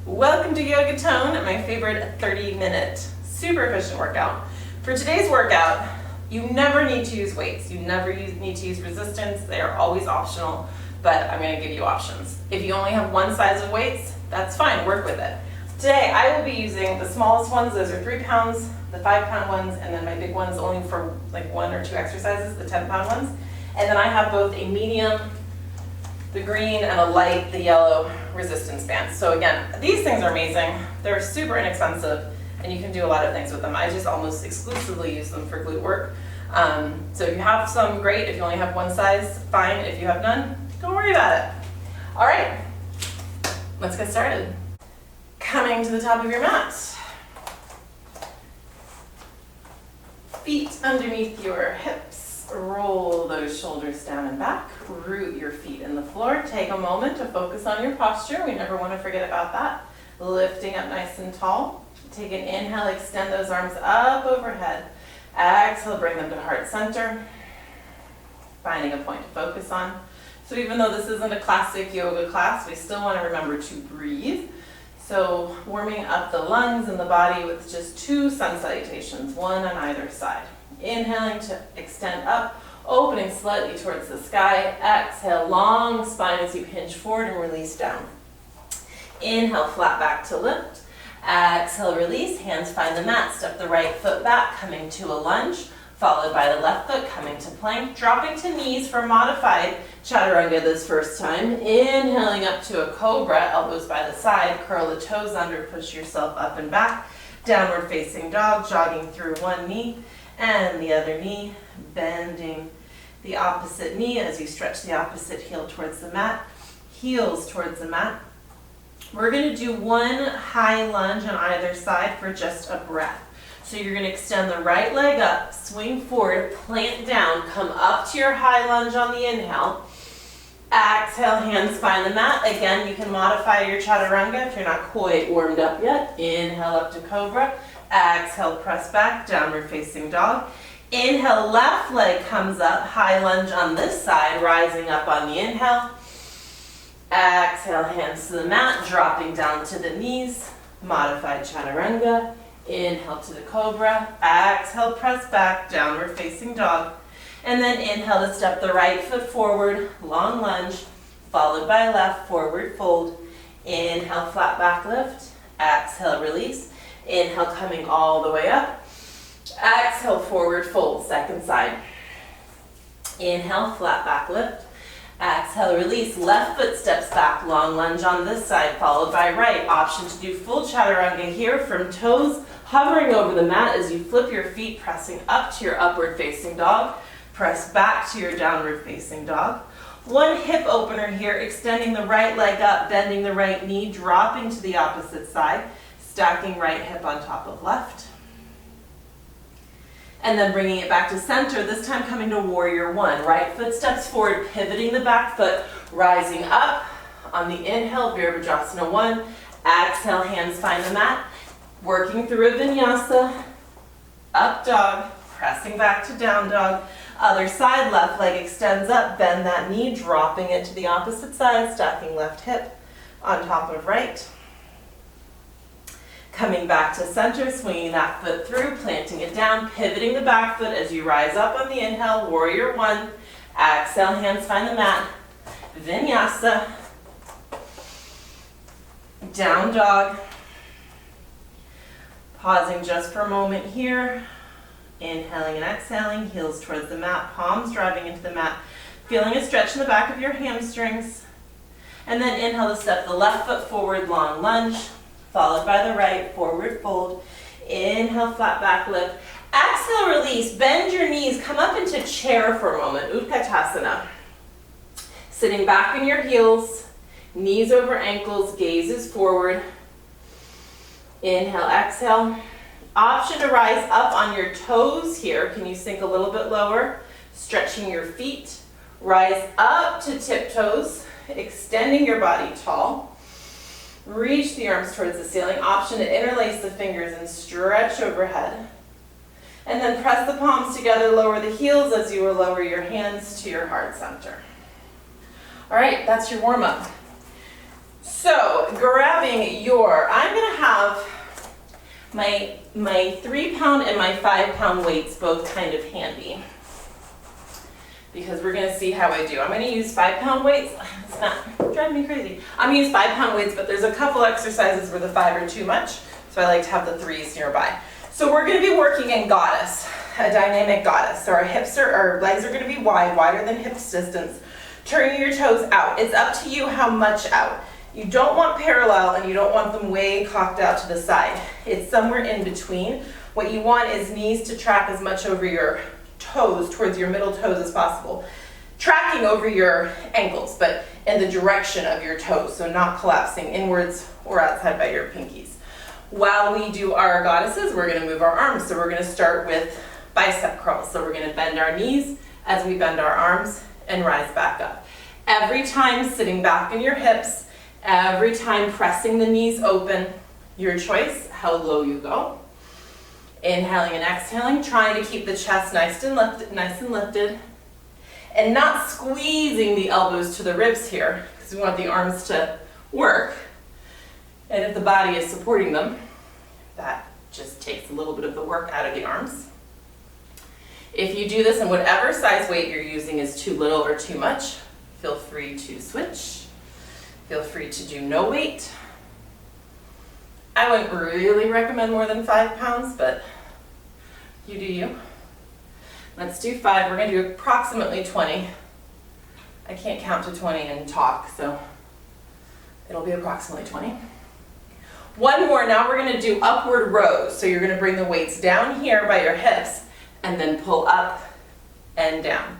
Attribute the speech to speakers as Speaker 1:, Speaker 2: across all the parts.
Speaker 1: Welcome to Yogatōn, my favorite 30-minute super efficient workout. For today's workout, you never need to use weights. You never need to use resistance. They are always optional, but I'm going to give you options. If you only have one size of weights, that's fine, work with it. Today I will be using the smallest ones, those are 3 pounds, the 5-pound ones, and then my big ones only for like 1 or 2 exercises, the 10-pound ones. And then I have both a medium, the green, and a light, the yellow resistance band. So again, these things are amazing. They're super inexpensive and you can do a lot of things with them. I just almost exclusively use them for glute work. So if you have some, great. If you only have one size, fine. If you have none, don't worry about it. All right, let's get started. Coming to the top of your mat. Feet underneath your hips. Roll those shoulders down and back. Root your feet in the floor. Take a moment to focus on your posture. We never want to forget about that. Lifting up nice and tall. Take an inhale, extend those arms up overhead. Exhale, bring them to heart center. Finding a point to focus on. So even though this isn't a classic yoga class, we still want to remember to breathe. So warming up the lungs and the body with just 2 sun salutations, 1 on either side. Inhaling to extend up, opening slightly towards the sky. Exhale, long spine as you hinge forward and release down. Inhale, flat back to lift. Exhale, release, hands find the mat. Step the right foot back, coming to a lunge, followed by the left foot coming to plank, dropping to knees for modified Chaturanga this first time. Inhaling up to a cobra, elbows by the side, curl the toes under, push yourself up and back. Downward facing dog, jogging through one knee and the other knee, bending the opposite knee as you stretch the opposite heel towards the mat, heels towards the mat. We're going to do 1 high lunge on either side for just a breath. So you're going to extend the right leg up, swing forward, plant down, come up to your high lunge on the inhale. Exhale, hands find the mat. Again, you can modify your Chaturanga if you're not quite warmed up yet. Inhale up to cobra. Exhale, press back, downward facing dog. Inhale, left leg comes up, high lunge on this side, rising up on the inhale. Exhale, hands to the mat, dropping down to the knees. Modified Chaturanga. Inhale to the cobra. Exhale, press back, downward facing dog. And then inhale to step the right foot forward, long lunge, followed by left, forward fold. Inhale, flat back lift. Exhale, release. Inhale, coming all the way up. Exhale, forward fold, second side. Inhale, flat back lift. Exhale, release. Left foot steps back, long lunge on this side, followed by right. Option to do full Chaturanga here from toes hovering over the mat as you flip your feet, pressing up to your upward facing dog. Press back to your downward facing dog. 1 hip opener here, extending the right leg up, bending the right knee, dropping to the opposite side. Stacking right hip on top of left. And then bringing it back to center, this time coming to warrior 1. Right foot steps forward, pivoting the back foot, rising up on the inhale, Virabhadrasana 1. Exhale, hands find the mat. Working through a vinyasa, up dog, pressing back to down dog. Other side, left leg extends up, bend that knee, dropping it to the opposite side, stacking left hip on top of right. Coming back to center, swinging that foot through, planting it down, pivoting the back foot as you rise up on the inhale, warrior 1. Exhale, hands find the mat. Vinyasa. Down dog. Pausing just for a moment here. Inhaling and exhaling, heels towards the mat, palms driving into the mat. Feeling a stretch in the back of your hamstrings. And then inhale to step the left foot forward, long lunge. Followed by the right, forward fold. Inhale, flat back lift. Exhale, release. Bend your knees. Come up into chair for a moment, Utkatasana. Sitting back in your heels, knees over ankles, gaze is forward. Inhale, exhale. Option to rise up on your toes here. Can you sink a little bit lower? Stretching your feet. Rise up to tiptoes, extending your body tall. Reach the arms towards the ceiling. Option to interlace the fingers and stretch overhead. And then press the palms together, lower the heels as you will lower your hands to your heart center. All right, that's your warm-up. So grabbing your, I'm gonna have my 3-pound and my 5-pound weights both kind of handy, because we're gonna see how I do. I'm gonna use 5-pound weights. It's not driving me crazy. I'm gonna use 5-pound weights, but there's a couple exercises where the 5 are too much, so I like to have the 3s nearby. So we're gonna be working in goddess, a dynamic goddess. So our legs are gonna be wide, wider than hips distance. Turning your toes out. It's up to you how much out. You don't want parallel and you don't want them way cocked out to the side. It's somewhere in between. What you want is knees to track as much over your toes, towards your middle toes as possible. Tracking over your ankles, but in the direction of your toes, so not collapsing inwards or outside by your pinkies. While we do our goddesses, we're gonna move our arms. So we're gonna start with bicep curls. So we're gonna bend our knees as we bend our arms and rise back up. Every time sitting back in your hips, every time pressing the knees open, your choice, how low you go. Inhaling and exhaling, trying to keep the chest nice and lifted, and not squeezing the elbows to the ribs here, because we want the arms to work. And if the body is supporting them, that just takes a little bit of the work out of the arms. If you do this and whatever size weight you're using is too little or too much, feel free to switch. Feel free to do no weight. I wouldn't really recommend more than 5 pounds, but you do you. Let's do 5. We're going to do approximately 20. I can't count to 20 and talk, so it'll be approximately 20. One more. Now we're going to do upward rows. So you're going to bring the weights down here by your hips and then pull up and down.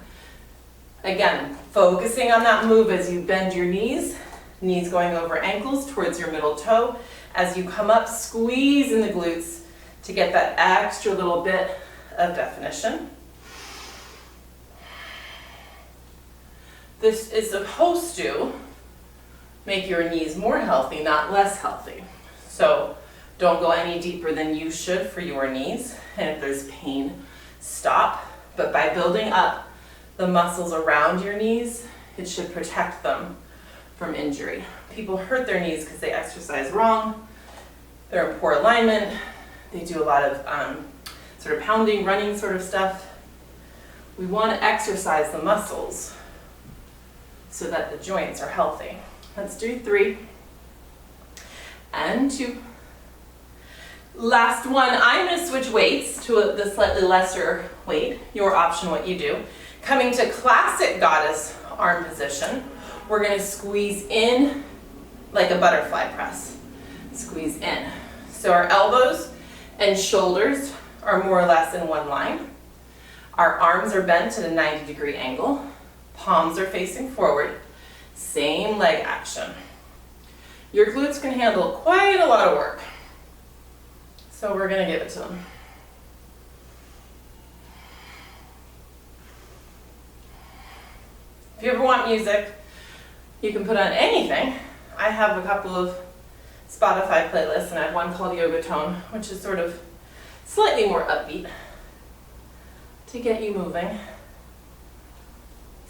Speaker 1: Again, focusing on that move as you bend your knees going over ankles towards your middle toe. As you come up, squeeze in the glutes to get that extra little bit of definition. This is supposed to make your knees more healthy, not less healthy. So don't go any deeper than you should for your knees. And if there's pain, stop. But by building up the muscles around your knees, it should protect them from injury. People hurt their knees because they exercise wrong. They're in poor alignment. They do a lot of sort of pounding, running sort of stuff. We want to exercise the muscles so that the joints are healthy. Let's do 3 and 2. Last one. I'm going to switch weights to the slightly lesser weight. Your option what you do. Coming to classic goddess arm position, we're going to squeeze in like a butterfly press. Squeeze in. So our elbows and shoulders are more or less in one line. Our arms are bent at a 90-degree angle. Palms are facing forward. Same leg action. Your glutes can handle quite a lot of work. So we're going to give it to them. If you ever want music, you can put on anything. I have a couple of Spotify playlists, and I have one called Yogatōn, which is sort of slightly more upbeat to get you moving.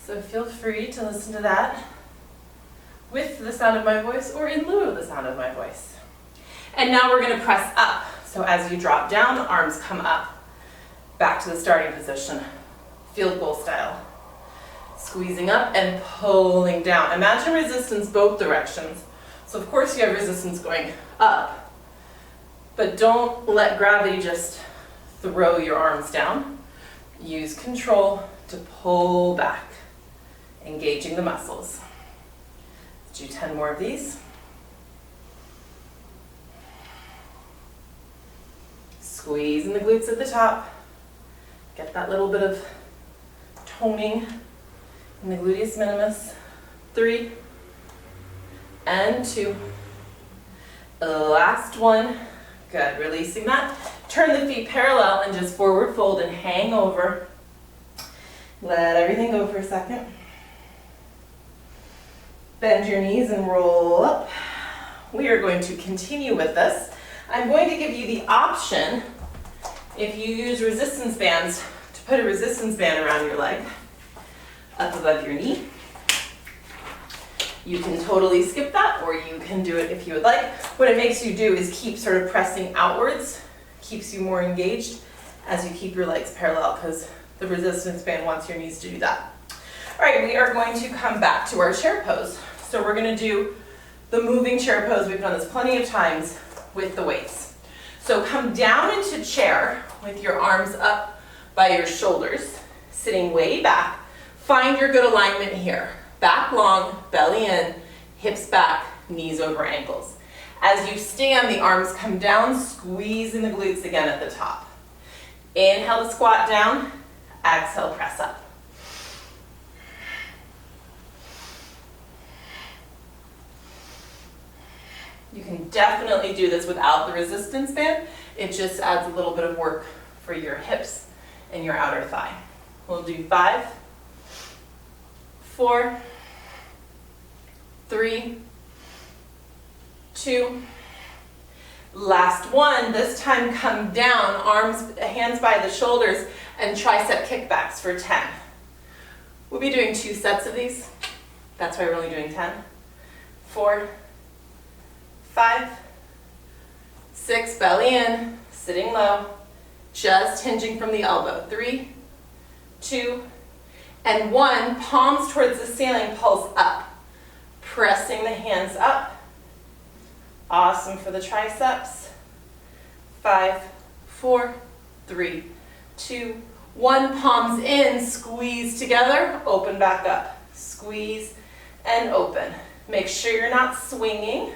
Speaker 1: So feel free to listen to that with the sound of my voice or in lieu of the sound of my voice. And now we're going to press up. So as you drop down, arms come up, back to the starting position, field goal style. Squeezing up and pulling down. Imagine resistance both directions. So of course you have resistance going up, but don't let gravity just throw your arms down. Use control to pull back, engaging the muscles. Let's do 10 more of these. Squeeze in the glutes at the top. Get that little bit of toning in the gluteus minimus. 3 and 2. Last one. Good. Releasing that. Turn the feet parallel and just forward fold and hang over. Let everything go for a second. Bend your knees and roll up. We are going to continue with this. I'm going to give you the option, if you use resistance bands, to put a resistance band around your leg, up above your knee. You can totally skip that, or you can do it if you would like. What it makes you do is keep sort of pressing outwards, keeps you more engaged as you keep your legs parallel, because the resistance band wants your knees to do that. All right, we are going to come back to our chair pose. So we're gonna do the moving chair pose. We've done this plenty of times with the weights. So come down into chair with your arms up by your shoulders, sitting way back. Find your good alignment here. Back long, belly in, hips back, knees over ankles. As you stand, the arms come down, squeezing the glutes again at the top. Inhale to squat down, exhale, press up. You can definitely do this without the resistance band. It just adds a little bit of work for your hips and your outer thigh. We'll do 5, 4, 3, 2, last one. This time come down, hands by the shoulders, and tricep kickbacks for 10. We'll be doing 2 sets of these. That's why we're only doing 10. 4, 5, 6, belly in, sitting low, just hinging from the elbow. 3, 2, and 1, palms towards the ceiling, pulse up. Pressing the hands up. Awesome for the triceps. 5, 4, 3, 2, 1, palms in, squeeze together, open back up. Squeeze and open. Make sure you're not swinging.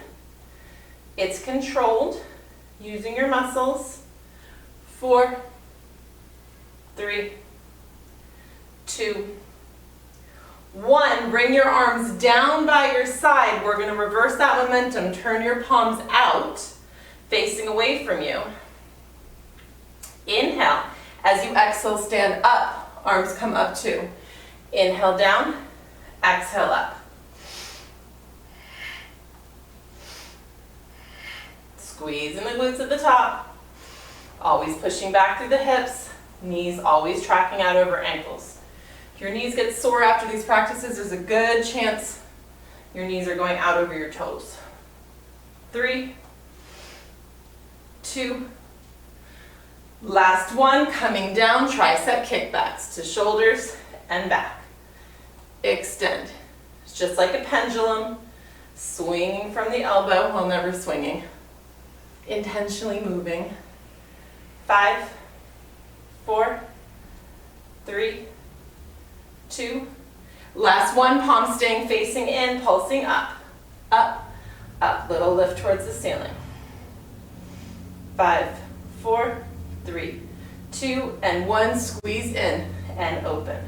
Speaker 1: It's controlled, using your muscles. 4, 3, 2, 1, bring your arms down by your side. We're going to reverse that momentum. Turn your palms out, facing away from you. Inhale. As you exhale, stand up. Arms come up too. Inhale down, exhale up. Squeezing the glutes at the top. Always pushing back through the hips. Knees always tracking out over ankles. If your knees get sore after these practices, there's a good chance your knees are going out over your toes. 3, 2, last one, coming down, tricep kickbacks to shoulders and back. Extend. It's just like a pendulum, swinging from the elbow while never swinging. Intentionally moving. 5, 4, 3, 2, last one, palm staying facing in, pulsing up, up, up, little lift towards the ceiling. 5, 4, 3, 2, and 1, squeeze in and open,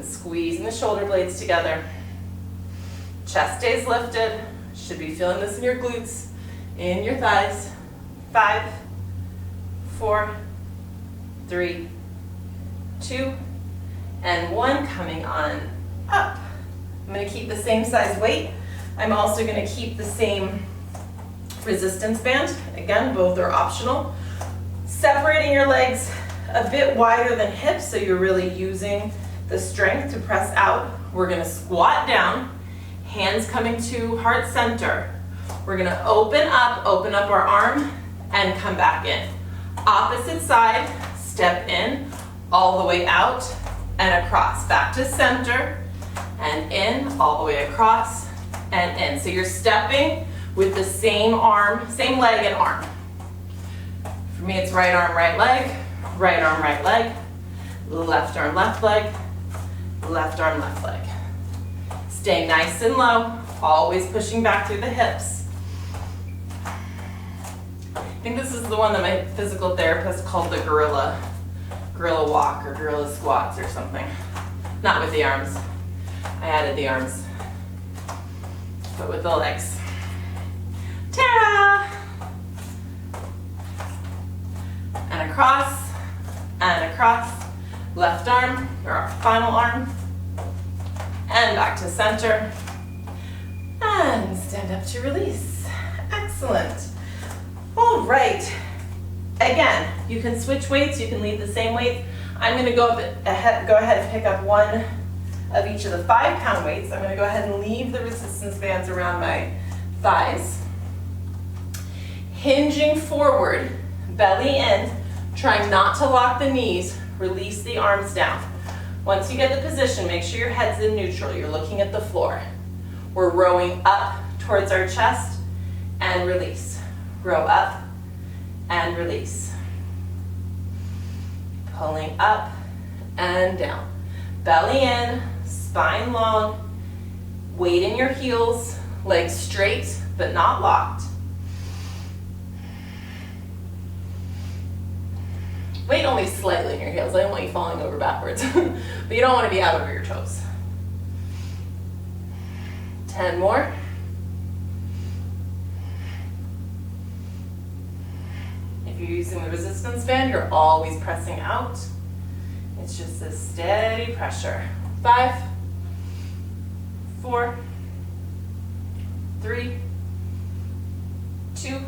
Speaker 1: squeezing the shoulder blades together. Chest stays lifted, should be feeling this in your glutes, in your thighs. 5, 4, 3, 2, and 1, coming on up. I'm going to keep the same size weight. I'm also going to keep the same resistance band. Again, both are optional. Separating your legs a bit wider than hips, so you're really using the strength to press out. We're going to squat down, hands coming to heart center. We're going to open up our arm, and come back in. Opposite side, step in, all the way out and across. Back to center and in, all the way across and in. So you're stepping with the same arm, same leg and arm. For me, it's right arm, right leg, right arm, right leg, left arm, left leg, left arm, left leg. Stay nice and low, always pushing back through the hips. I think this is the one that my physical therapist called the gorilla walk or gorilla squats or something. Not with the arms. I added the arms, but with the legs. Ta-da! And across, left arm, or our final arm, and back to center, and stand up to release. Excellent. All right. Again, you can switch weights, you can leave the same weights. I'm going to go ahead and pick up one of each of the 5-pound weights. I'm gonna go ahead and leave the resistance bands around my thighs. Hinging forward, belly in, trying not to lock the knees, release the arms down. Once you get the position, make sure your head's in neutral. You're looking at the floor. We're rowing up towards our chest and release. Row up and release. Pulling up and down. Belly in, spine long, weight in your heels, legs straight but not locked. Weight only slightly in your heels. I don't want you falling over backwards. But you don't want to be out over your toes. 10 more. If you're using the resistance band, you're always pressing out. It's just a steady pressure. 5, 4, 3, 2,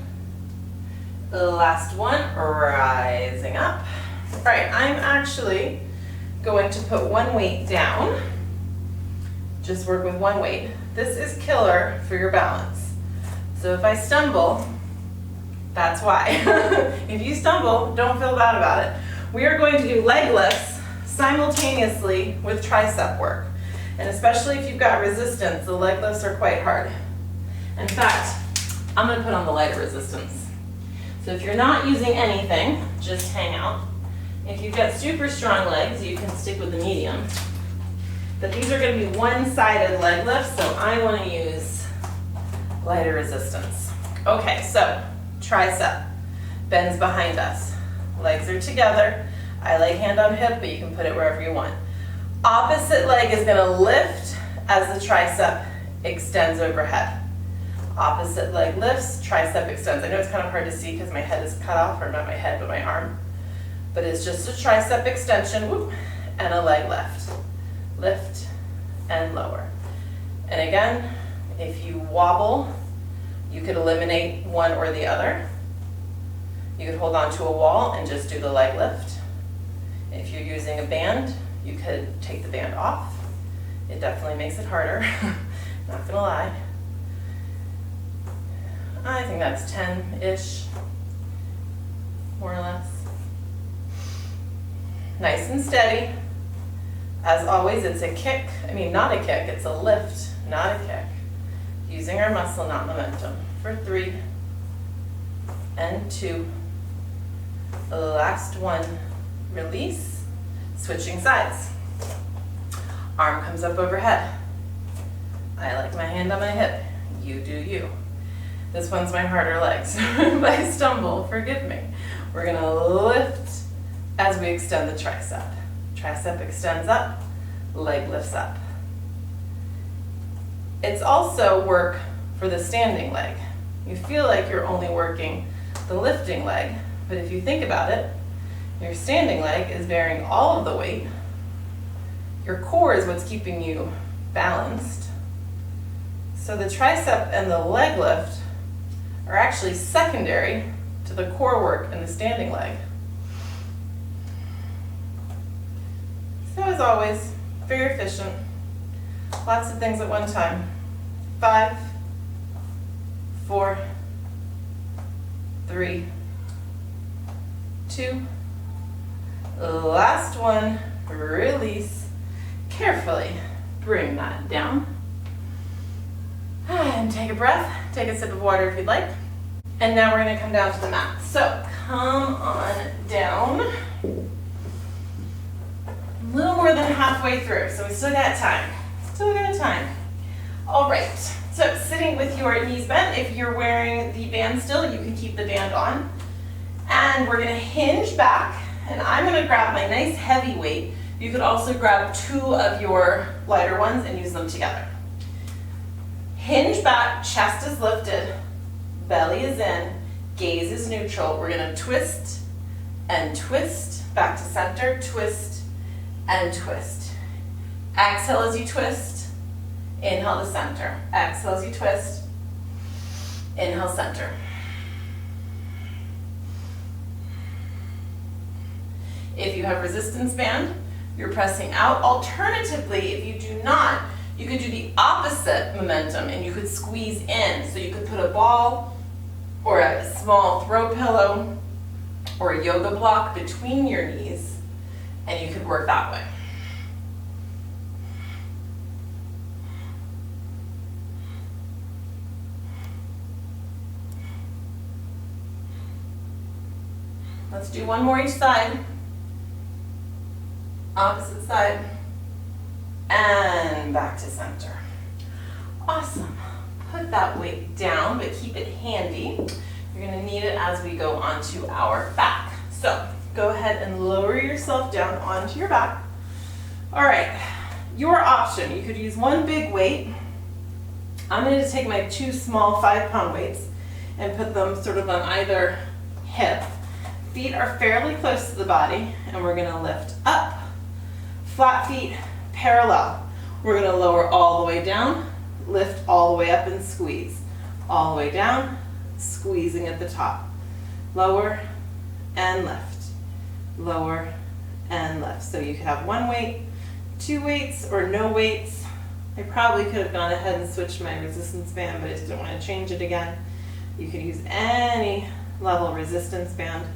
Speaker 1: the last one, rising up. All right, I'm actually going to put one weight down. Just work with one weight. This is killer for your balance. So if I stumble, that's why. If you stumble, don't feel bad about it. We are going to do leg lifts simultaneously with tricep work. And especially if you've got resistance, the leg lifts are quite hard. In fact, I'm going to put on the lighter resistance. So if you're not using anything, just hang out. If you've got super strong legs, you can stick with the medium. But these are going to be one-sided leg lifts, so I want to use lighter resistance. Okay, so tricep bends behind us. Legs are together. I lay hand on hip, but you can put it wherever you want. Opposite leg is going to lift as the tricep extends overhead. Opposite leg lifts, tricep extends. I know it's kind of hard to see because my head is cut off, or not my head, but my arm. But it's just a tricep extension, whoop, and a leg lift. Lift and lower. And again, if you wobble, you could eliminate one or the other. You could hold on to a wall and just do the leg lift. If you're using a band, you could take the band off. It definitely makes it harder, not gonna lie. I think that's 10-ish, more or less. Nice and steady. As always, it's a kick. I mean, not a kick, it's a lift, not a kick. Using our muscle, not momentum. For 3 and 2. The last one, release, switching sides. Arm comes up overhead. I like my hand on my hip. You do you. This one's my harder legs. If I stumble, forgive me. We're gonna lift as we extend the tricep. Tricep extends up, leg lifts up. It's also work for the standing leg. You feel like you're only working the lifting leg, but if you think about it, your standing leg is bearing all of the weight. Your core is what's keeping you balanced. So the tricep and the leg lift are actually secondary to the core work and the standing leg. So as always, very efficient. Lots of things at one time. 5, 4, 3, 2. Last one, release. Carefully bring that down. And take a breath, take a sip of water if you'd like. And now we're gonna come down to the mat. So come on down. A little more than halfway through, so we still got time. Still got time. All right, so sitting with your knees bent, if you're wearing the band still, you can keep the band on. And we're gonna hinge back, and I'm gonna grab my nice heavy weight. You could also grab 2 of your lighter ones and use them together. Hinge back, chest is lifted, belly is in, gaze is neutral. We're gonna twist and twist, back to center, twist and twist. Exhale as you twist, inhale to center. Exhale as you twist, inhale center. If you have resistance band, you're pressing out. Alternatively, if you do not, you could do the opposite momentum and you could squeeze in. So you could put a ball or a small throw pillow or a yoga block between your knees and you could work that way. Let's do one more each side. Opposite side. And back to center. Awesome. Put that weight down, but keep it handy. You're going to need it as we go onto our back. So go ahead and lower yourself down onto your back. All right, your option. You could use one big weight. I'm going to take my 2 small 5-pound weights and put them sort of on either hip. Feet are fairly close to the body, and we're going to lift up. Flat feet parallel. We're going to lower all the way down, lift all the way up and squeeze. All the way down, squeezing at the top. Lower and lift. Lower and lift. So you could have 1 weight, 2 weights, or no weights. I probably could have gone ahead and switched my resistance band, but I just don't want to change it again. You could use any level resistance band.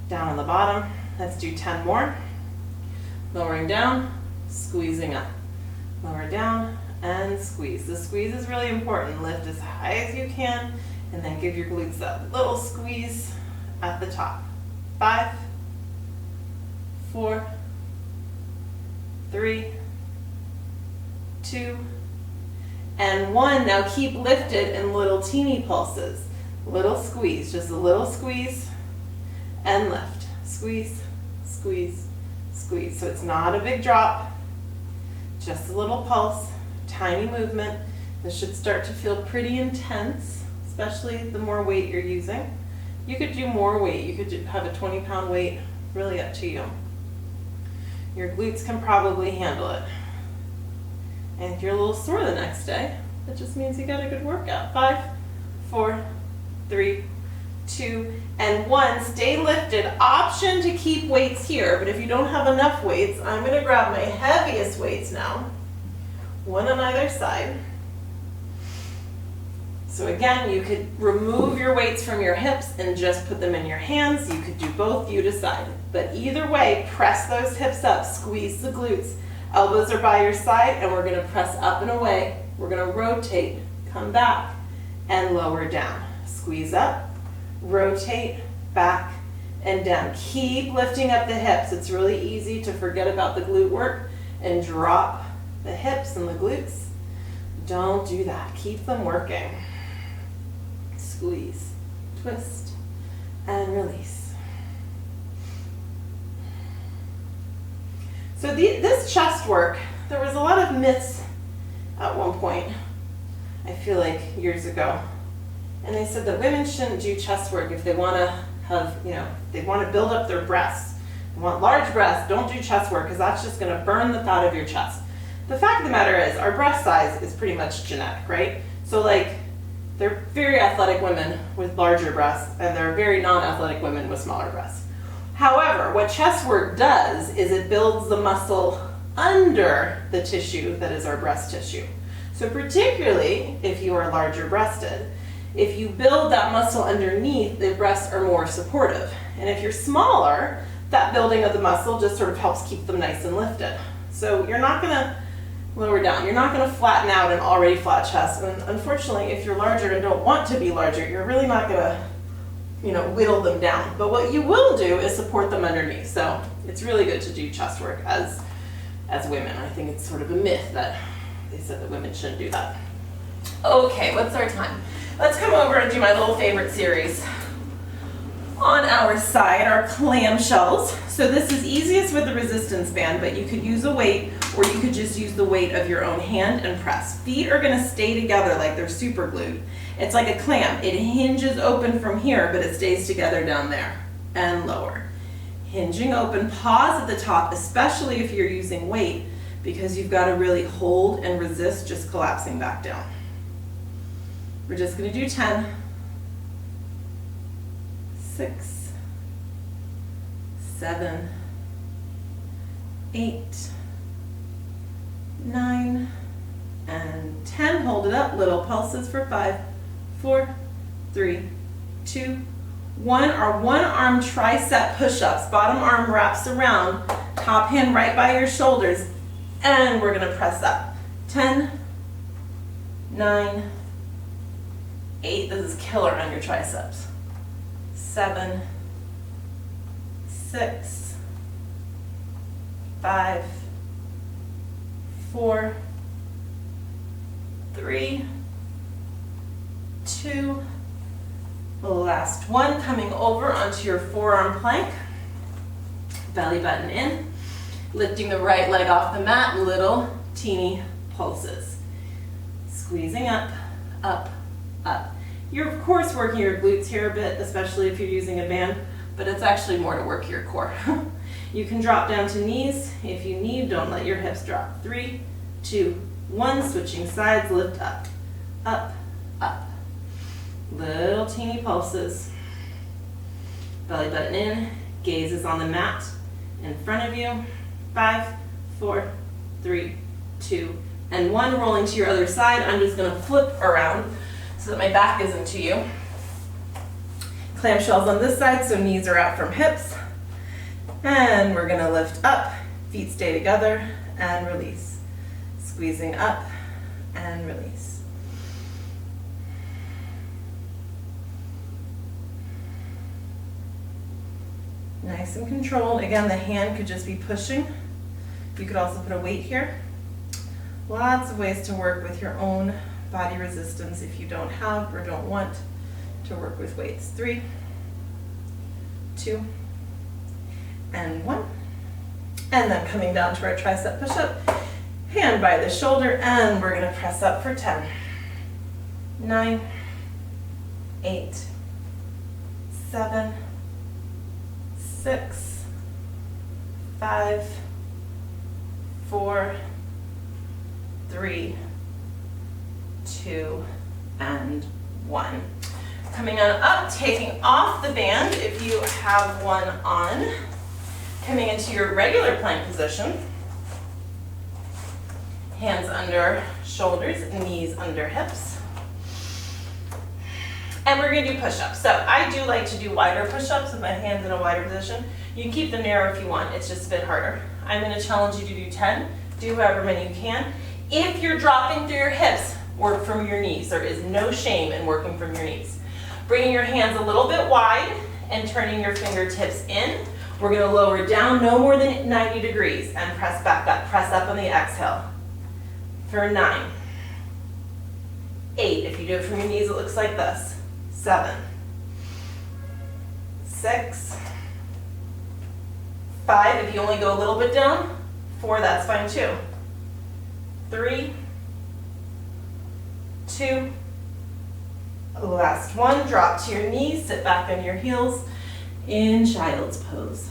Speaker 1: Down on the bottom. Let's do 10 more. Lowering down, squeezing up. Lower down and squeeze. The squeeze is really important. Lift as high as you can and then give your glutes that little squeeze at the top. 5, 4, 3, 2, and 1. Now keep lifted in little teeny pulses. Little squeeze, just a little squeeze and lift. Squeeze, squeeze, squeeze. So it's not a big drop, just a little pulse, tiny movement. This should start to feel pretty intense, especially the more weight you're using. You could do more weight. You could have a 20-pound weight, really up to you. Your glutes can probably handle it. And if you're a little sore the next day, that just means you got a good workout. 5, 4, 3, 2, and 1. Stay lifted. Option to keep weights here, but if you don't have enough weights, I'm going to grab my heaviest weights now. 1 on either side. So again, you could remove your weights from your hips and just put them in your hands. You could do both, you decide. But either way, press those hips up, squeeze the glutes. Elbows are by your side, and we're going to press up and away. We're going to rotate, come back, and lower down. Squeeze up. Rotate, back, and down. Keep lifting up the hips. It's really easy to forget about the glute work and drop the hips and the glutes. Don't do that. Keep them working. Squeeze, twist, and release. So this chest work, there was a lot of myths at one point, I feel like years ago. And they said that women shouldn't do chest work if they want to have, they want to build up their breasts. They want large breasts, don't do chest work because that's just going to burn the fat of your chest. The fact of the matter is our breast size is pretty much genetic, right? So they're very athletic women with larger breasts and they're very non-athletic women with smaller breasts. However, what chest work does is it builds the muscle under the tissue that is our breast tissue. So particularly if you are larger breasted, if you build that muscle underneath, the breasts are more supportive. And if you're smaller, that building of the muscle just sort of helps keep them nice and lifted. So you're not going to lower down. You're not going to flatten out an already flat chest. And unfortunately, if you're larger and don't want to be larger, you're really not going to, whittle them down. But what you will do is support them underneath. So it's really good to do chest work as women. I think it's sort of a myth that they said that women shouldn't do that. Okay, what's our time? Let's come over and do my little favorite series. On our side are clam shells. So this is easiest with the resistance band, but you could use a weight or you could just use the weight of your own hand and press. Feet are going to stay together like they're super glued. It's like a clam. It hinges open from here, but it stays together down there and lower. Hinging open, pause at the top, especially if you're using weight, because you've got to really hold and resist just collapsing back down. We're just going to do 10, 6, 7, 8, 9, and 10. Hold it up. Little pulses for 5, 4, 3, 2, 1. Our one arm tricep push-ups. Bottom arm wraps around, top hand right by your shoulders, and we're going to press up. 10, 9, 8. This is killer on your triceps. 7, 6, 5, 4, 3, 2, last one. Coming over onto your forearm plank, belly button in, lifting the right leg off the mat, little teeny pulses. Squeezing up, up, up. You're of course working your glutes here a bit, especially if you're using a band, but it's actually more to work your core. You can drop down to knees if you need. Don't let your hips drop. 3, 2, 1. Switching sides, lift up, up, up. Little teeny pulses. Belly button in, gaze is on the mat in front of you. 5, 4, 3, 2, and 1. Rolling to your other side. I'm just going to flip around so that my back isn't to you. Clam shells on this side, so knees are out from hips. And we're going to lift up, feet stay together, and release. Squeezing up and release. Nice and controlled. Again, the hand could just be pushing. You could also put a weight here. Lots of ways to work with your own body resistance if you don't have or don't want to work with weights. 3, 2, and 1. And then coming down to our tricep push-up, hand by the shoulder, and we're going to press up for 10, 9, 8, 7, 6, 5, 4, 3, 2, and 1. Coming on up, taking off the band if you have one on. Coming into your regular plank position. Hands under shoulders, knees under hips. And we're going to do push-ups. So I do like to do wider push-ups with my hands in a wider position. You can keep them narrow if you want. It's just a bit harder. I'm going to challenge you to do 10. Do however many you can. If you're dropping through your hips, work from your knees. There is no shame in working from your knees. Bringing your hands a little bit wide and turning your fingertips in. We're going to lower down no more than 90 degrees and press back up. Press up on the exhale. For 9, 8. If you do it from your knees, it looks like this. 7, 6, 5. If you only go a little bit down, 4, that's fine too. 3, 2, last one. Drop to your knees, sit back on your heels in child's pose.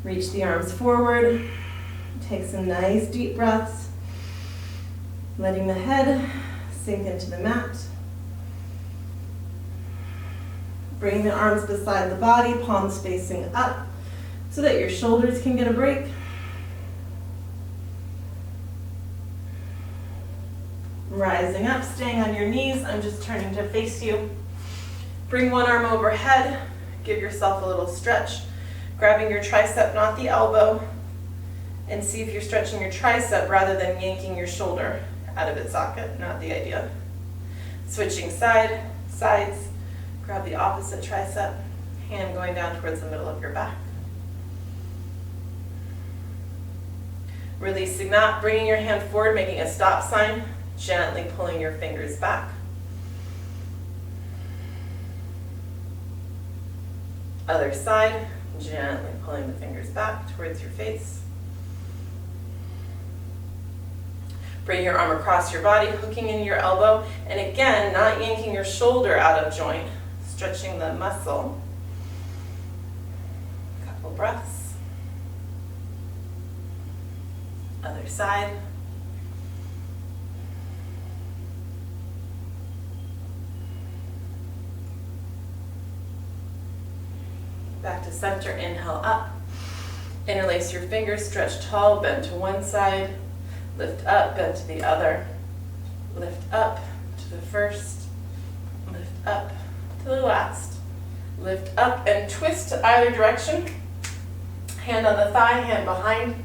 Speaker 1: Reach the arms forward. Take some nice deep breaths, letting the head sink into the mat. Bring the arms beside the body, palms facing up, so that your shoulders can get a break. Rising up, staying on your knees. I'm just turning to face you. Bring one arm overhead. Give yourself a little stretch. Grabbing your tricep, not the elbow. And see if you're stretching your tricep rather than yanking your shoulder out of its socket. Not the idea. Switching sides. Grab the opposite tricep. Hand going down towards the middle of your back. Releasing that, bringing your hand forward, making a stop sign. Gently pulling your fingers back. Other side, gently pulling the fingers back towards your face. Bring your arm across your body, hooking in your elbow, and again, not yanking your shoulder out of joint, stretching the muscle. Couple breaths. Other side. Back to center, inhale up. Interlace your fingers, stretch tall, bend to one side, lift up, bend to the other, lift up to the first, lift up to the last, lift up and twist to either direction, hand on the thigh, hand behind.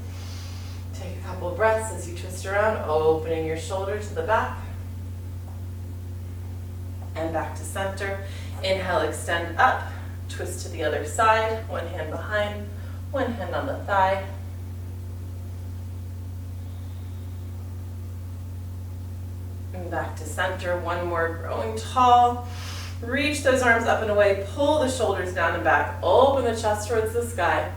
Speaker 1: Take a couple of breaths as you twist around, opening your shoulder to the back and back to center. Inhale, extend up, twist to the other side, one hand behind, one hand on the thigh. And back to center, one more, growing tall. Reach those arms up and away, pull the shoulders down and back, open the chest towards the sky.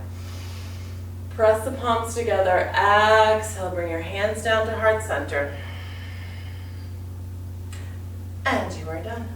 Speaker 1: Press the palms together, exhale, bring your hands down to heart center. And you are done.